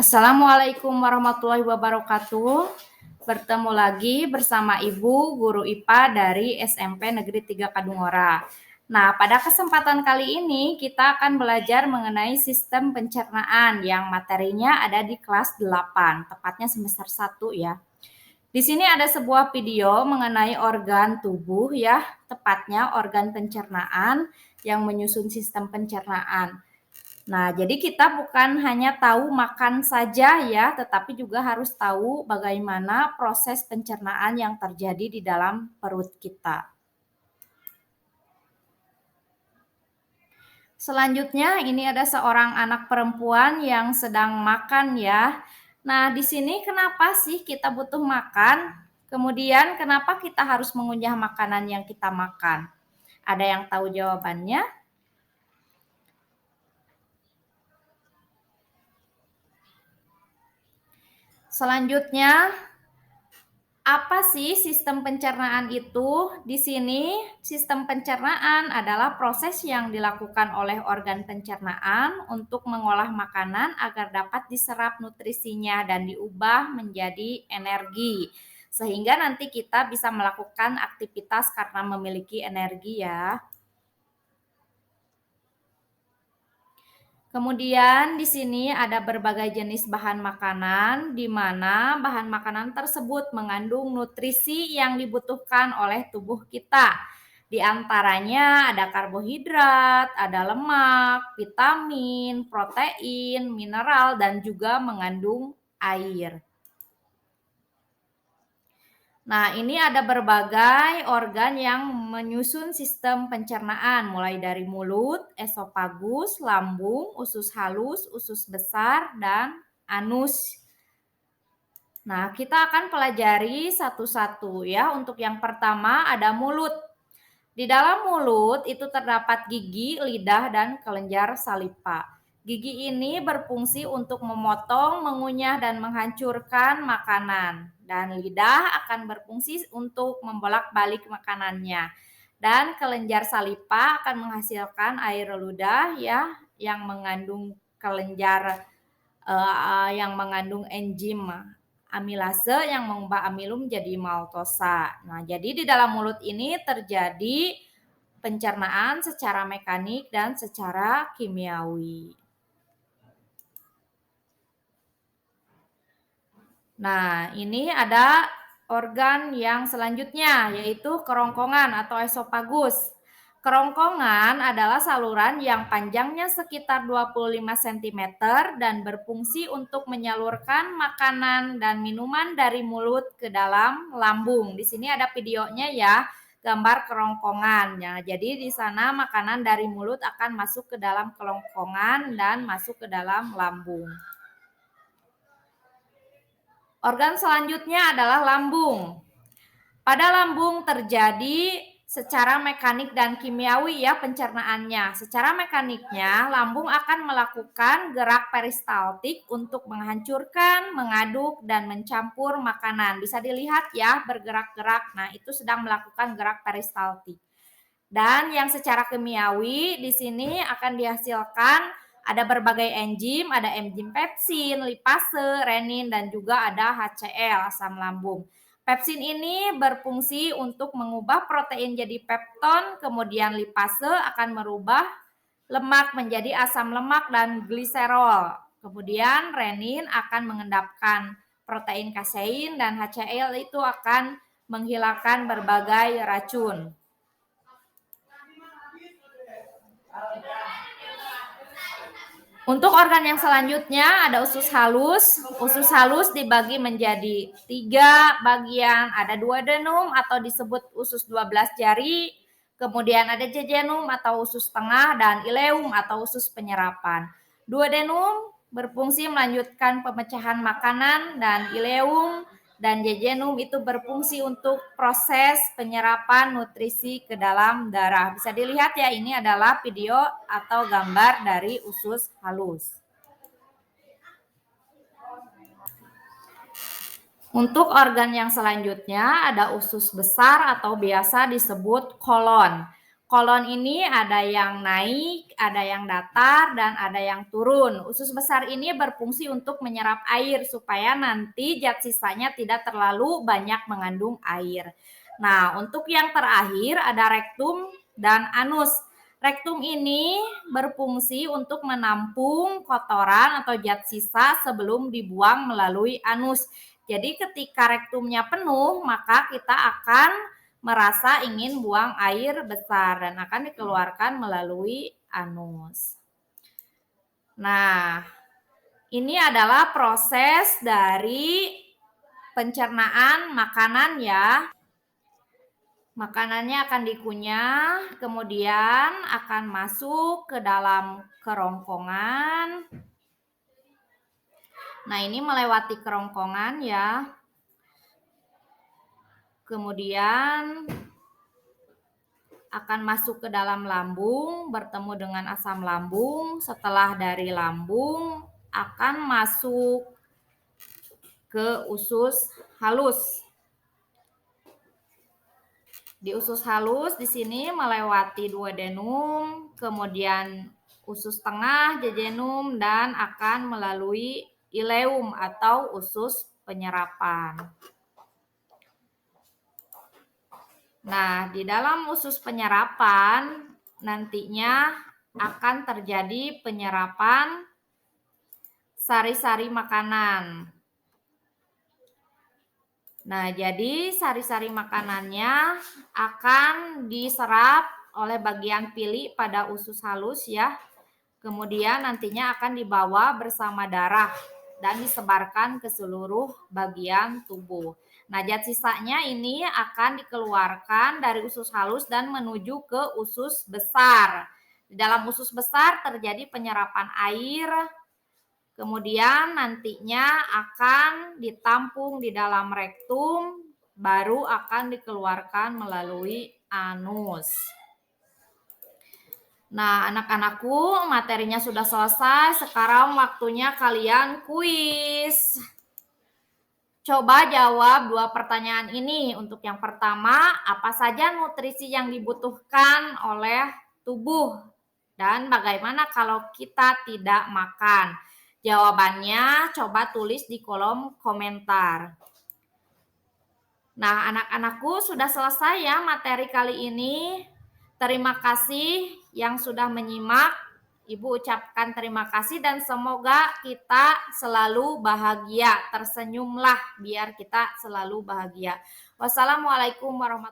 Assalamualaikum warahmatullahi wabarakatuh. Bertemu lagi bersama Ibu Guru IPA dari SMP Negeri 3 Kadungora. Nah, pada kesempatan kali ini kita akan belajar mengenai sistem pencernaan yang materinya ada di kelas 8, tepatnya semester 1 ya. Di sini ada sebuah video mengenai organ tubuh ya, tepatnya organ pencernaan yang menyusun sistem pencernaan. Nah, jadi kita bukan hanya tahu makan saja ya, tetapi juga harus tahu bagaimana proses pencernaan yang terjadi di dalam perut kita. Selanjutnya, ini ada seorang anak perempuan yang sedang makan ya. Nah, di sini kenapa sih kita butuh makan? Kemudian, kenapa kita harus mengunyah makanan yang kita makan? Ada yang tahu jawabannya? Selanjutnya, apa sih sistem pencernaan itu? Di sini, sistem pencernaan adalah proses yang dilakukan oleh organ pencernaan untuk mengolah makanan agar dapat diserap nutrisinya dan diubah menjadi energi. Sehingga nanti kita bisa melakukan aktivitas karena memiliki energi ya. Kemudian di sini ada berbagai jenis bahan makanan, di mana bahan makanan tersebut mengandung nutrisi yang dibutuhkan oleh tubuh kita. Di antaranya ada karbohidrat, ada lemak, vitamin, protein, mineral, dan juga mengandung air. Nah, ini ada berbagai organ yang menyusun sistem pencernaan, mulai dari mulut, esofagus, lambung, usus halus, usus besar, dan anus. Nah, kita akan pelajari satu-satu ya. Untuk yang pertama ada mulut. Di dalam mulut itu terdapat gigi, lidah, dan kelenjar saliva. Gigi ini berfungsi untuk memotong, mengunyah, dan menghancurkan makanan. Dan lidah akan berfungsi untuk membolak-balik makanannya. Dan kelenjar saliva akan menghasilkan air ludah ya, yang mengandung kelenjar yang mengandung enzim amilase yang mengubah amilum jadi maltosa. Nah, jadi di dalam mulut ini terjadi pencernaan secara mekanik dan secara kimiawi. Nah, ini ada organ yang selanjutnya, yaitu kerongkongan atau esofagus. Kerongkongan adalah saluran yang panjangnya sekitar 25 cm dan berfungsi untuk menyalurkan makanan dan minuman dari mulut ke dalam lambung. Di sini ada videonya ya, gambar kerongkongan. Ya, jadi di sana makanan dari mulut akan masuk ke dalam kerongkongan dan masuk ke dalam lambung. Organ selanjutnya adalah lambung. Pada lambung terjadi secara mekanik dan kimiawi ya pencernaannya. Secara mekaniknya, lambung akan melakukan gerak peristaltik untuk menghancurkan, mengaduk, dan mencampur makanan. Bisa dilihat ya bergerak-gerak. Nah, itu sedang melakukan gerak peristaltik. Dan yang secara kimiawi di sini akan dihasilkan ada berbagai enzim, ada enzim pepsin, lipase, renin, dan juga ada HCl, asam lambung. Pepsin ini berfungsi untuk mengubah protein jadi pepton, kemudian lipase akan merubah lemak menjadi asam lemak dan gliserol. Kemudian renin akan mengendapkan protein kasein dan HCl itu akan menghilangkan berbagai racun. Untuk organ yang selanjutnya ada usus halus. Usus halus dibagi menjadi 3 bagian. Ada duodenum atau disebut usus 12 jari. Kemudian ada jejunum atau usus tengah dan ileum atau usus penyerapan. Duodenum berfungsi melanjutkan pemecahan makanan dan ileum dan jejunum itu berfungsi untuk proses penyerapan nutrisi ke dalam darah. Bisa dilihat ya, ini adalah video atau gambar dari usus halus. Untuk organ yang selanjutnya ada usus besar atau biasa disebut kolon. Kolon ini ada yang naik, ada yang datar, dan ada yang turun. Usus besar ini berfungsi untuk menyerap air supaya nanti zat sisanya tidak terlalu banyak mengandung air. Nah, untuk yang terakhir ada rektum dan anus. Rektum ini berfungsi untuk menampung kotoran atau zat sisa sebelum dibuang melalui anus. Jadi ketika rektumnya penuh, maka kita akan merasa ingin buang air besar dan akan dikeluarkan melalui anus. Nah, ini adalah proses dari pencernaan makanan ya. Makanannya akan dikunyah, kemudian akan masuk ke dalam kerongkongan. Nah, ini melewati kerongkongan ya. Kemudian akan masuk ke dalam lambung, bertemu dengan asam lambung. Setelah dari lambung akan masuk ke usus halus. Di usus halus di sini melewati duodenum, kemudian usus tengah, jejunum, dan akan melalui ileum atau usus penyerapan. Nah, di dalam usus penyerapan nantinya akan terjadi penyerapan sari-sari makanan. Nah, jadi sari-sari makanannya akan diserap oleh bagian pili pada usus halus ya. Kemudian nantinya akan dibawa bersama darah dan disebarkan ke seluruh bagian tubuh. Nah, zat sisanya ini akan dikeluarkan dari usus halus dan menuju ke usus besar. Di dalam usus besar terjadi penyerapan air, kemudian nantinya akan ditampung di dalam rektum, baru akan dikeluarkan melalui anus. Nah, anak-anakku, materinya sudah selesai. Sekarang waktunya kalian kuis. Coba jawab 2 pertanyaan ini. Untuk yang pertama, apa saja nutrisi yang dibutuhkan oleh tubuh? Dan bagaimana kalau kita tidak makan? Jawabannya coba tulis di kolom komentar. Nah, anak-anakku sudah selesai ya materi kali ini. Terima kasih yang sudah menyimak. Ibu ucapkan terima kasih dan semoga kita selalu bahagia. Tersenyumlah biar kita selalu bahagia. Wassalamualaikum warahmatullahi wabarakatuh.